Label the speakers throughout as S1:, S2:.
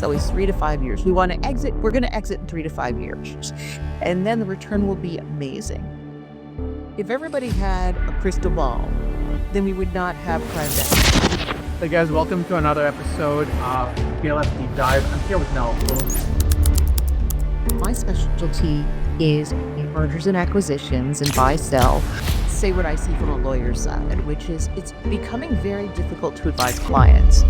S1: It's always 3 to 5 years. We want to exit. We're going to exit in 3 to 5 years. And then the return will be amazing. If everybody had a crystal ball, then we would not have private equity.
S2: Hey guys, welcome to another episode of PLF Deep Dive. I'm here with Nella Bloom.
S1: My specialty is mergers and acquisitions and buy, sell. Say what I see from a lawyer's side, which is it's becoming very difficult to advise clients.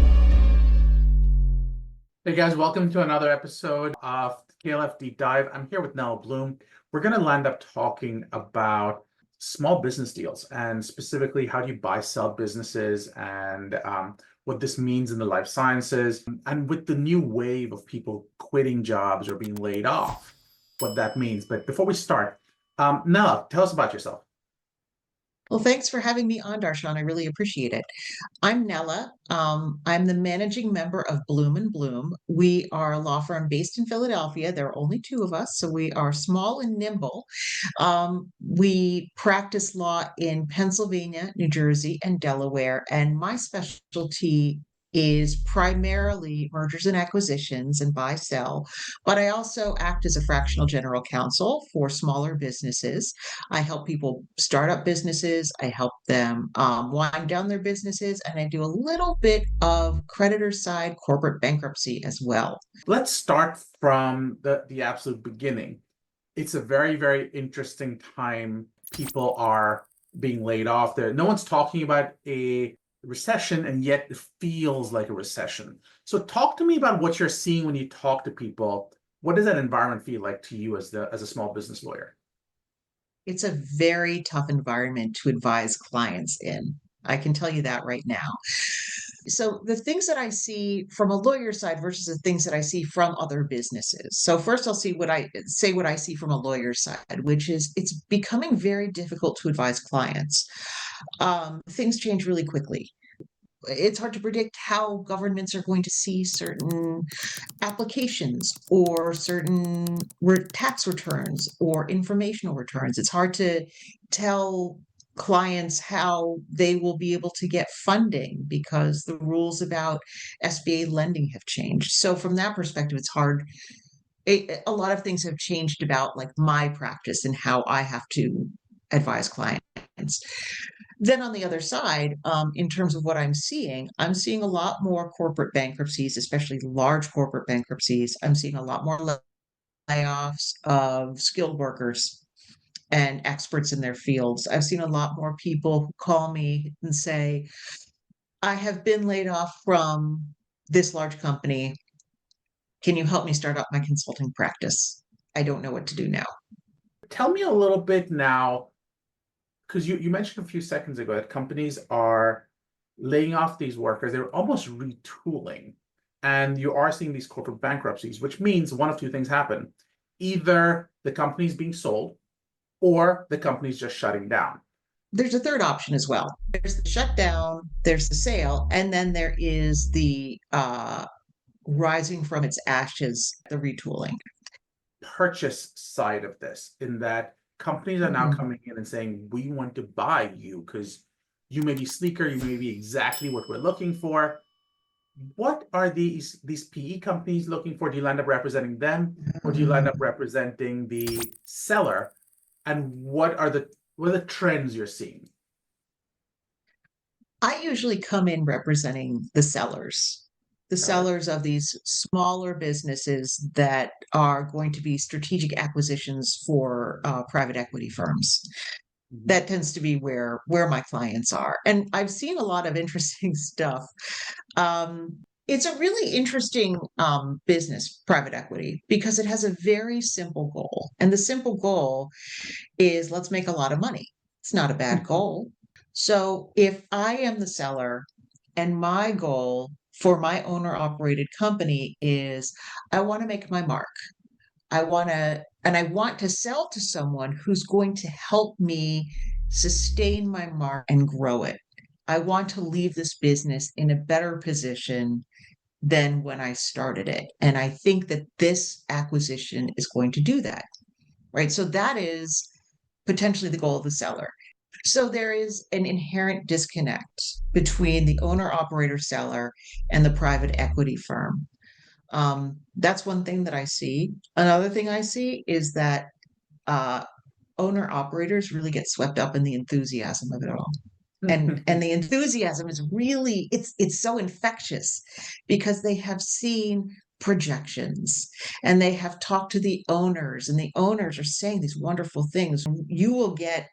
S2: Hey guys, welcome to another episode of PLF Deep Dive. I'm here with Nella Bloom. We're going to land up talking about small business deals and specifically how do you buy, sell businesses and what this means in the life sciences and with the new wave of people quitting jobs or being laid off, what that means. But before we start, Nella, tell us about yourself.
S3: Well, thanks for having me on, Darshan. I really appreciate it. I'm Nella. I'm the managing member of Bloom and Bloom. We are a law firm based in Philadelphia. There are only two of us, so we are small and nimble. We practice law in Pennsylvania, New Jersey, and Delaware, and my specialty is primarily mergers and acquisitions and buy sell, but I also act as a fractional general counsel for smaller businesses. I help people start up businesses, I help them wind down their businesses, and I do a little bit of creditor side corporate bankruptcy as well.
S2: Let's start from the absolute beginning. It's a very, very interesting time. People are being laid off. No one's talking about a recession, and yet it feels like a recession. So talk to me about what you're seeing when you talk to people. What does that environment feel like to you as a small business lawyer?
S3: It's a very tough environment to advise clients in. I can tell you that right now. So the things that I see from a lawyer side versus the things that I see from other businesses. So first I'll see what I see from a lawyer side, which is it's becoming very difficult to advise clients. Things change really quickly. It's hard to predict how governments are going to see certain applications or certain tax returns or informational returns. It's hard to tell clients how they will be able to get funding because the rules about SBA lending have changed. So from that perspective, it's hard. A lot of things have changed about like my practice and how I have to advise clients. Then on the other side, in terms of what I'm seeing a lot more corporate bankruptcies, especially large corporate bankruptcies. I'm seeing a lot more layoffs of skilled workers and experts in their fields. I've seen a lot more people who call me and say, I have been laid off from this large company. Can you help me start up my consulting practice? I don't know what to do now.
S2: Tell me a little bit now, because you mentioned a few seconds ago that companies are laying off these workers. They're almost retooling. And you are seeing these corporate bankruptcies, which means one of two things happen. Either the company's being sold or the company's just shutting down.
S3: There's a third option as well. There's the shutdown, there's the sale, and then there is the rising from its ashes, the retooling.
S2: Purchase side of this, in that companies are now coming in and saying, we want to buy you because you may be sleeker, you may be exactly what we're looking for. What are these PE companies looking for? Do you end up representing them, or do you end up representing the seller? And what are the trends you're seeing?
S3: I usually come in representing the sellers of these smaller businesses that are going to be strategic acquisitions for private equity firms. That tends to be where my clients are. And I've seen a lot of interesting stuff. It's a really interesting business, private equity, because it has a very simple goal. And the simple goal is let's make a lot of money. It's not a bad goal. So if I am the seller and my goal for my owner operated company is I want to make my mark. I want to sell to someone who's going to help me sustain my mark and grow it. I want to leave this business in a better position than when I started it. And I think that this acquisition is going to do that, right? So that is potentially the goal of the seller. So there is an inherent disconnect between the owner operator seller and the private equity firm. That's one thing that I see. Another thing I see is that owner operators really get swept up in the enthusiasm of it all. And the enthusiasm is really it's so infectious because they have seen projections and they have talked to the owners, and the owners are saying these wonderful things. You will get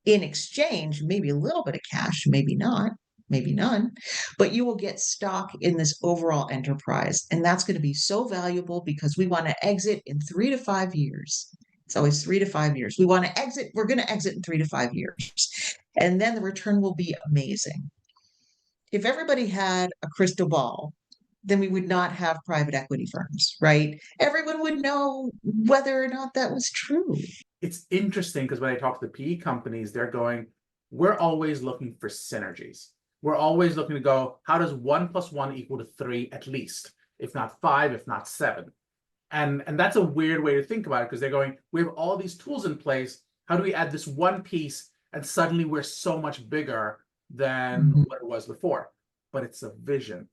S3: in exchange maybe a little bit of cash, maybe not, maybe none, but you will get stock in this overall enterprise. And that's going to be so valuable because we want to exit in 3 to 5 years. It's always 3 to 5 years. We want to exit, we're going to exit in 3 to 5 years. And then the return will be amazing. If everybody had a crystal ball, then we would not have private equity firms, right? Everyone would know whether or not that was true.
S2: It's interesting because when I talk to the PE companies, they're going, we're always looking for synergies. We're always looking to go, how does 1 + 1 equal to 3 at least, if not 5, if not 7? And that's a weird way to think about it because they're going, we have all these tools in place. How do we add this one piece and suddenly we're so much bigger than what it was before? But it's a vision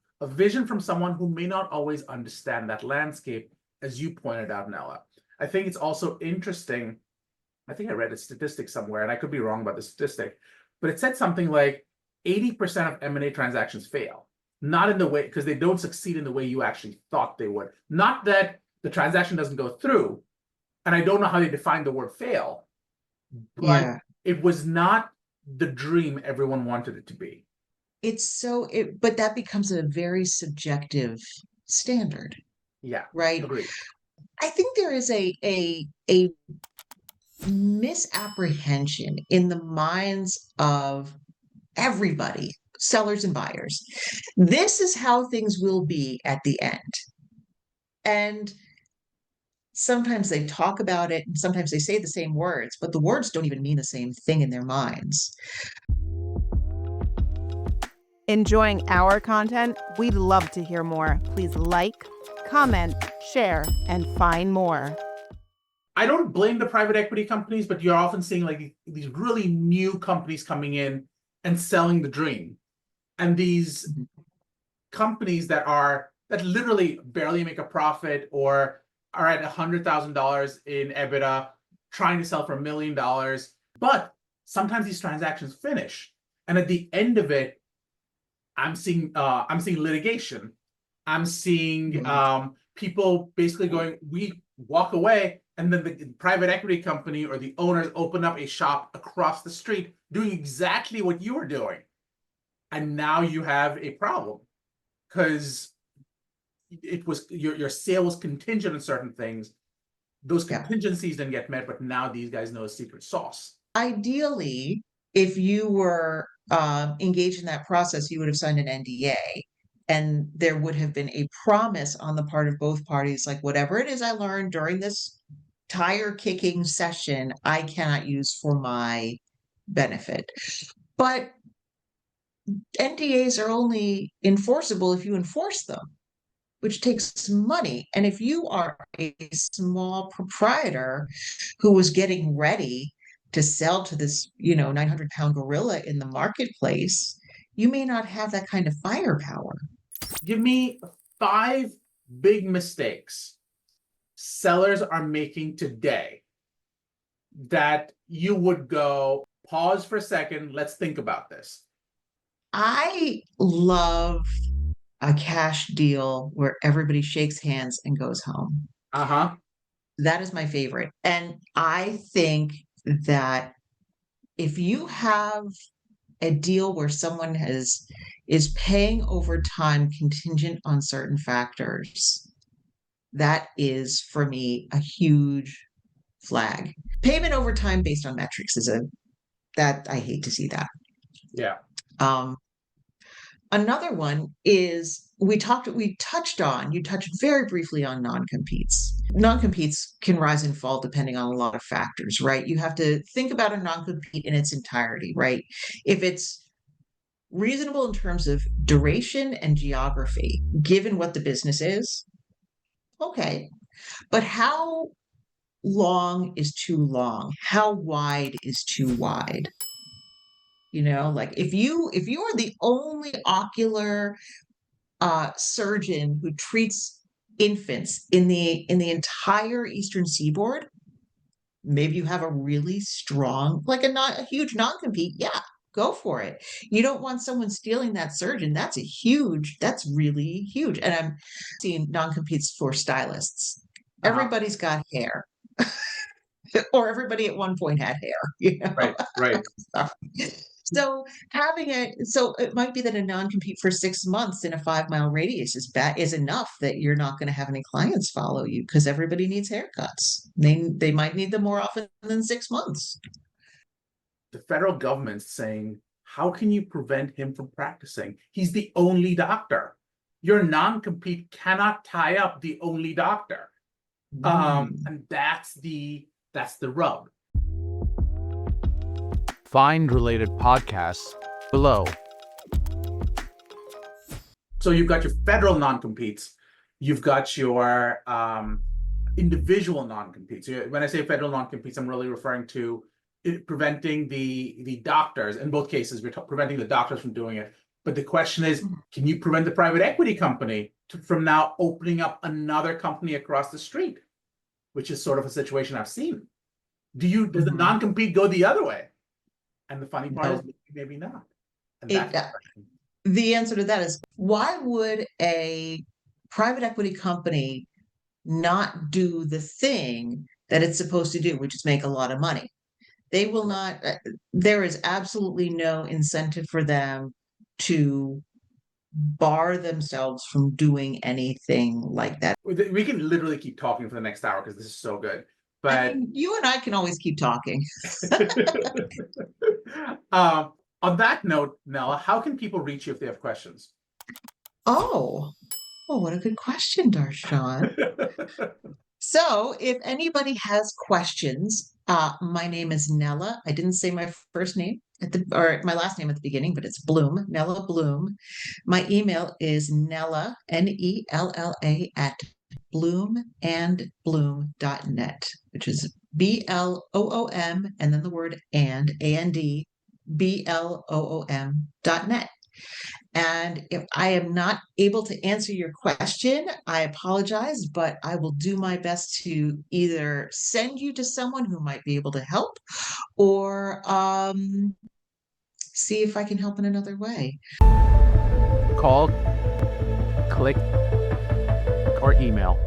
S2: from someone who may not always understand that landscape, as you pointed out, Nella. I think it's also interesting. I think I read a statistic somewhere, and I could be wrong about the statistic, but it said something like 80% of M&A transactions fail. Not in the way, because they don't succeed in the way you actually thought they would. Not that the transaction doesn't go through, and I don't know how they define the word fail, but it was not the dream everyone wanted it to be.
S3: But that becomes a very subjective standard.
S2: Yeah,
S3: right?
S2: Agreed.
S3: I think there is a misapprehension in the minds of everybody, sellers and buyers. This is how things will be at the end. And sometimes they talk about it and sometimes they say the same words, but the words don't even mean the same thing in their minds.
S4: Enjoying our content? We'd love to hear more. Please like, comment, share, and find more.
S2: I don't blame the private equity companies, but you're often seeing like these really new companies coming in and selling the dream. And these companies that literally barely make a profit or are at $100,000 in EBITDA, trying to sell for $1 million. But sometimes these transactions finish. And at the end of it, I'm seeing litigation. I'm seeing people basically going, we walk away, and then the private equity company or the owners open up a shop across the street doing exactly what you were doing. And now you have a problem because it was your sale was contingent on certain things. Those contingencies didn't get met, but now these guys know a secret sauce.
S3: Ideally, if you were engaged in that process, you would have signed an NDA, and there would have been a promise on the part of both parties, like whatever it is I learned during this tire kicking session, I cannot use for my benefit. But NDAs are only enforceable if you enforce them, which takes money. And if you are a small proprietor who was getting ready to sell to this, 900-pound gorilla in the marketplace, you may not have that kind of firepower.
S2: Give me 5 big mistakes sellers are making today that you would go, pause for a second, let's think about this.
S3: I love a cash deal where everybody shakes hands and goes home. That is my favorite. And I think that if you have a deal where someone is paying over time contingent on certain factors, that is for me a huge flag. Payment over time based on metrics that I hate to see that.
S2: Yeah.
S3: Another one is you touched very briefly on non-competes. Non-competes can rise and fall depending on a lot of factors, right? You have to think about a non-compete in its entirety, right? If it's reasonable in terms of duration and geography, given what the business is, okay. But how long is too long? How wide is too wide? Like if you are the only ocular surgeon who treats infants in the entire Eastern Seaboard. Maybe you have a really strong, like not a huge non-compete. Yeah, go for it. You don't want someone stealing that surgeon. That's really huge. And I'm seeing non-competes for stylists. Everybody's got hair. Or everybody at one point had hair, you know?
S2: Right.
S3: So so it might be that a non-compete for 6 months in a 5-mile radius is enough that you're not going to have any clients follow you because everybody needs haircuts. They might need them more often than 6 months.
S2: The federal government's saying, how can you prevent him from practicing? He's the only doctor. Your non-compete cannot tie up the only doctor. And that's the rub.
S5: Find related podcasts below.
S2: So you've got your federal non-competes, you've got your individual non-competes. When I say federal non-competes, I'm really referring to preventing the doctors. In both cases, we're preventing the doctors from doing it. But the question is, can you prevent the private equity company from now opening up another company across the street? Which is sort of a situation I've seen. Does the non-compete go the other way? And the funny part is maybe not. And
S3: the answer to that is, why would a private equity company not do the thing that it's supposed to do, which is make a lot of money? They will not, there is absolutely no incentive for them to bar themselves from doing anything like that.
S2: We can literally keep talking for the next hour because this is so good. But
S3: I mean, you and I can always keep talking.
S2: On that note, Nella, how can people reach you if they have questions?
S3: Oh, what a good question, Darshan. So if anybody has questions, my name is Nella. I didn't say my first name or my last name at the beginning, but it's Bloom, Nella Bloom. My email is Nella, Nella at bloomandbloom.net, which is BLOOM and then the word AND BLOOM.net. And if I am not able to answer your question, I apologize, but I will do my best to either send you to someone who might be able to help or see if I can help in another way.
S5: Call, click, or email.